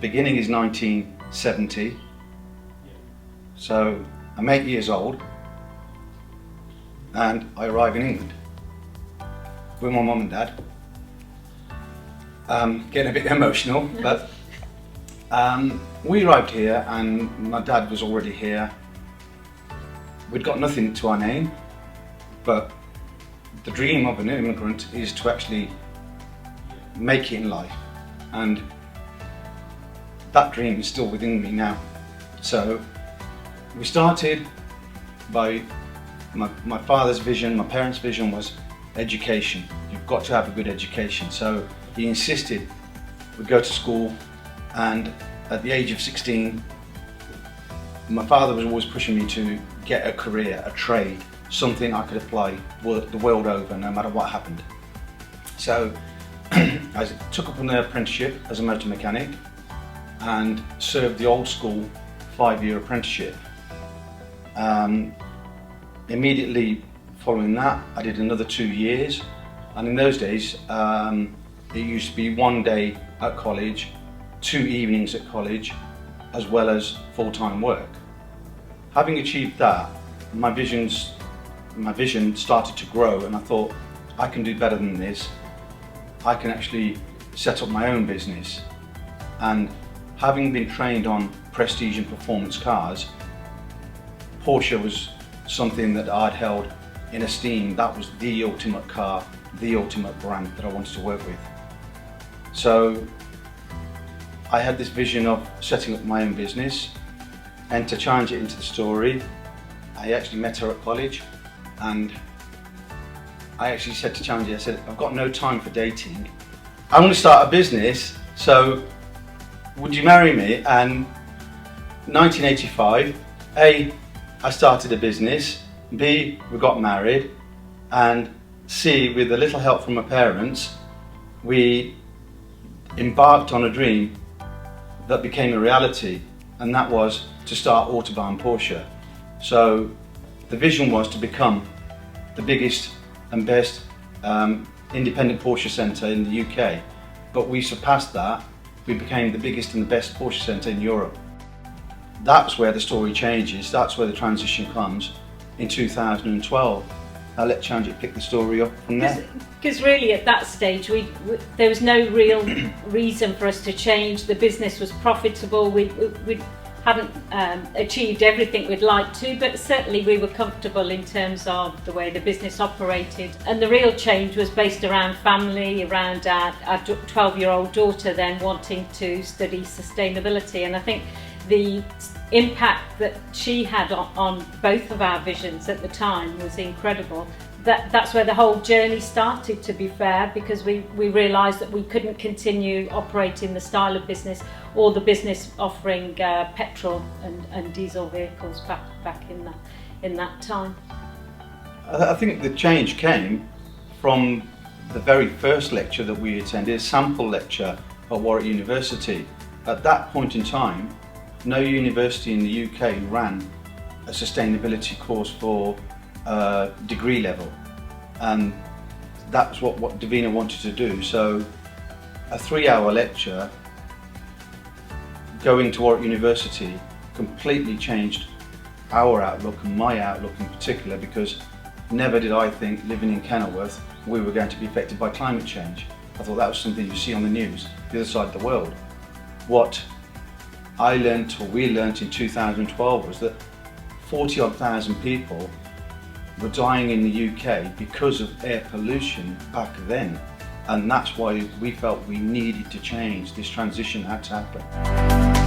beginning is 1970, so I'm 8 years old and I arrive in England with my mum and dad. Getting a bit emotional, but we arrived here and my dad was already here. We'd got nothing to our name, but the dream of an immigrant is to actually make it in life, and that dream is still within me now. So we started by my father's vision, my parents' vision was education. You've got to have a good education. So he insisted we go to school, and at the age of 16, my father was always pushing me to get a career, a trade, something I could apply the world over no matter what happened. So I took up an apprenticeship as a motor mechanic and served the old school 5-year apprenticeship. Immediately following that, I did another 2 years, and in those days it used to be 1 day at college, 2 evenings at college, as well as full-time work. Having achieved that, my vision started to grow, and I thought, I can do better than this. I can actually set up my own business. And having been trained on prestige and performance cars, Porsche was something that I'd held in esteem. That was the ultimate car, the ultimate brand that I wanted to work with. So I had this vision of setting up my own business, and to challenge it into the story, I actually met her at college, and I actually said to challenge it, I said, I've got no time for dating. I want to start a business, so would you marry me? And 1985, A, I started a business, B, we got married, and C, with a little help from my parents, we embarked on a dream that became a reality, and that was to start Autobahn Porsche. So the vision was to become the biggest and best independent Porsche centre in the UK, but we surpassed that. We became the biggest and the best Porsche centre in Europe. That's where the story changes, that's where the transition comes in 2012. I'll let Chanjit pick the story up from there. Because really at that stage there was no real reason for us to change. The business was profitable, we hadn't achieved everything we'd like to, but certainly we were comfortable in terms of the way the business operated. And the real change was based around family, around our 12-year-old daughter then wanting to study sustainability. And I think the impact that she had on both of our visions at the time was incredible. That's where the whole journey started, to be fair, because we realised that we couldn't continue operating the style of business or the business offering petrol and diesel vehicles back in that time. I think the change came from the very first lecture that we attended, a sample lecture at Warwick University. At that point in time, no university in the UK ran a sustainability course for degree level, and that's what Davina wanted to do. So a 3-hour lecture going to Warwick University completely changed our outlook, and my outlook in particular, because never did I think, living in Kenilworth, we were going to be affected by climate change. I thought that was something you see on the news, the other side of the world. What I learnt, or we learnt in 2012, was that 40,000 people were dying in the UK because of air pollution back then, and that's why we felt we needed to change. This transition had to happen.